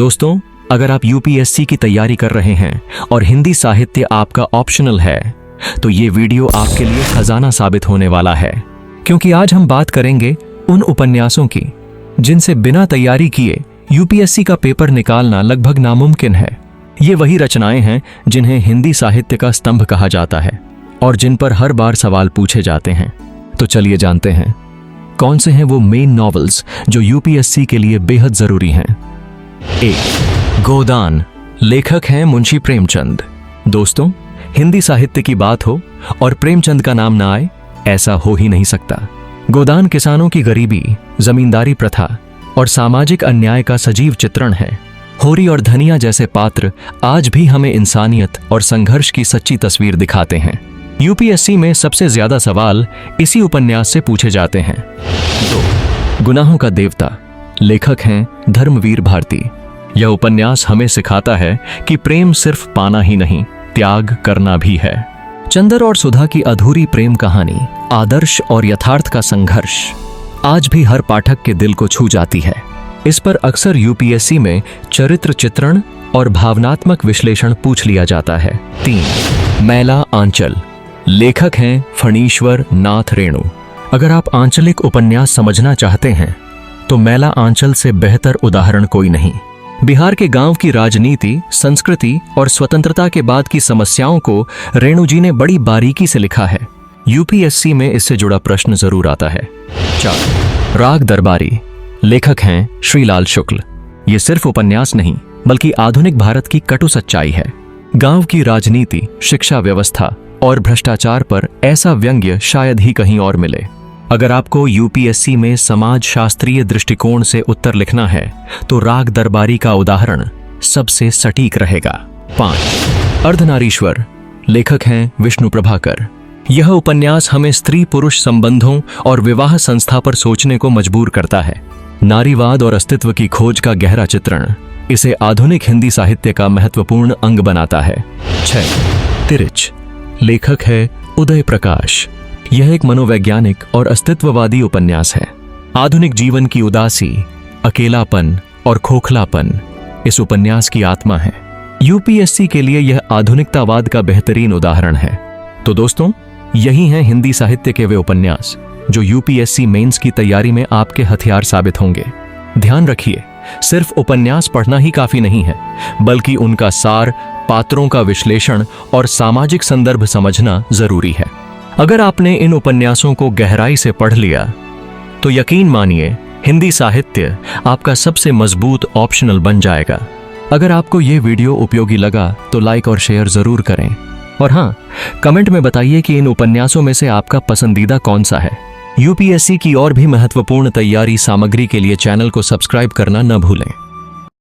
दोस्तों, अगर आप यूपीएससी की तैयारी कर रहे हैं और हिंदी साहित्य आपका ऑप्शनल है, तो ये वीडियो आपके लिए खजाना साबित होने वाला है, क्योंकि आज हम बात करेंगे उन उपन्यासों की जिनसे बिना तैयारी किए यूपीएससी का पेपर निकालना लगभग नामुमकिन है। ये वही रचनाएं हैं जिन्हें हिंदी साहित्य का स्तंभ कहा जाता है और जिन पर हर बार सवाल पूछे जाते हैं। तो चलिए जानते हैं कौन से हैं वो मेन नॉवेल्स जो यूपीएससी के लिए बेहद जरूरी हैं। 1. गोदान। लेखक हैं मुंशी प्रेमचंद। दोस्तों, हिंदी साहित्य की बात हो और प्रेमचंद का नाम ना आए, ऐसा हो ही नहीं सकता। गोदान किसानों की गरीबी, जमींदारी प्रथा और सामाजिक अन्याय का सजीव चित्रण है। होरी और धनिया जैसे पात्र आज भी हमें इंसानियत और संघर्ष की सच्ची तस्वीर दिखाते हैं। यूपीएससी में सबसे ज्यादा सवाल इसी उपन्यास से पूछे जाते हैं। 2. गुनाहों का देवता। लेखक हैं धर्मवीर भारती। यह उपन्यास हमें सिखाता है कि प्रेम सिर्फ पाना ही नहीं, त्याग करना भी है। चंदर और सुधा की अधूरी प्रेम कहानी, आदर्श और यथार्थ का संघर्ष आज भी हर पाठक के दिल को छू जाती है। इस पर अक्सर यूपीएससी में चरित्र चित्रण और भावनात्मक विश्लेषण पूछ लिया जाता है। 3. मैला आंचल। लेखक हैं फणीश्वर नाथ रेणु। अगर आप आंचलिक उपन्यास समझना चाहते हैं तो मैला आंचल से बेहतर उदाहरण कोई नहीं। बिहार के गांव की राजनीति, संस्कृति और स्वतंत्रता के बाद की समस्याओं को रेणु जी ने बड़ी बारीकी से लिखा है। यूपीएससी में इससे जुड़ा प्रश्न जरूर आता है। 4. राग दरबारी। लेखक हैं श्रीलाल शुक्ल। ये सिर्फ उपन्यास नहीं बल्कि आधुनिक भारत की कटु सच्चाई है। गांव की राजनीति, शिक्षा व्यवस्था और भ्रष्टाचार पर ऐसा व्यंग्य शायद ही कहीं और मिले। अगर आपको यूपीएससी में समाज शास्त्रीय दृष्टिकोण से उत्तर लिखना है तो राग दरबारी का उदाहरण सबसे सटीक रहेगा। 5. अर्धनारीश्वर। लेखक हैं विष्णु प्रभाकर। यह उपन्यास हमें स्त्री पुरुष संबंधों और विवाह संस्था पर सोचने को मजबूर करता है। नारीवाद और अस्तित्व की खोज का गहरा चित्रण इसे आधुनिक हिंदी साहित्य का महत्वपूर्ण अंग बनाता है। 6. तिरिच। लेखक है उदय प्रकाश। यह एक मनोवैज्ञानिक और अस्तित्ववादी उपन्यास है। आधुनिक जीवन की उदासी, अकेलापन और खोखलापन इस उपन्यास की आत्मा है। यूपीएससी के लिए यह आधुनिकतावाद का बेहतरीन उदाहरण है। तो दोस्तों, यही हैं हिंदी साहित्य के वे उपन्यास जो यूपीएससी मेंस की तैयारी में आपके हथियार साबित होंगे। ध्यान रखिए, सिर्फ उपन्यास पढ़ना ही काफी नहीं है, बल्कि उनका सार, पात्रों का विश्लेषण और सामाजिक संदर्भ समझना जरूरी है। अगर आपने इन उपन्यासों को गहराई से पढ़ लिया तो यकीन मानिए हिंदी साहित्य आपका सबसे मजबूत ऑप्शनल बन जाएगा। अगर आपको ये वीडियो उपयोगी लगा तो लाइक और शेयर जरूर करें, और हाँ, कमेंट में बताइए कि इन उपन्यासों में से आपका पसंदीदा कौन सा है। यूपीएससी की और भी महत्वपूर्ण तैयारी सामग्री के लिए चैनल को सब्सक्राइब करना न भूलें।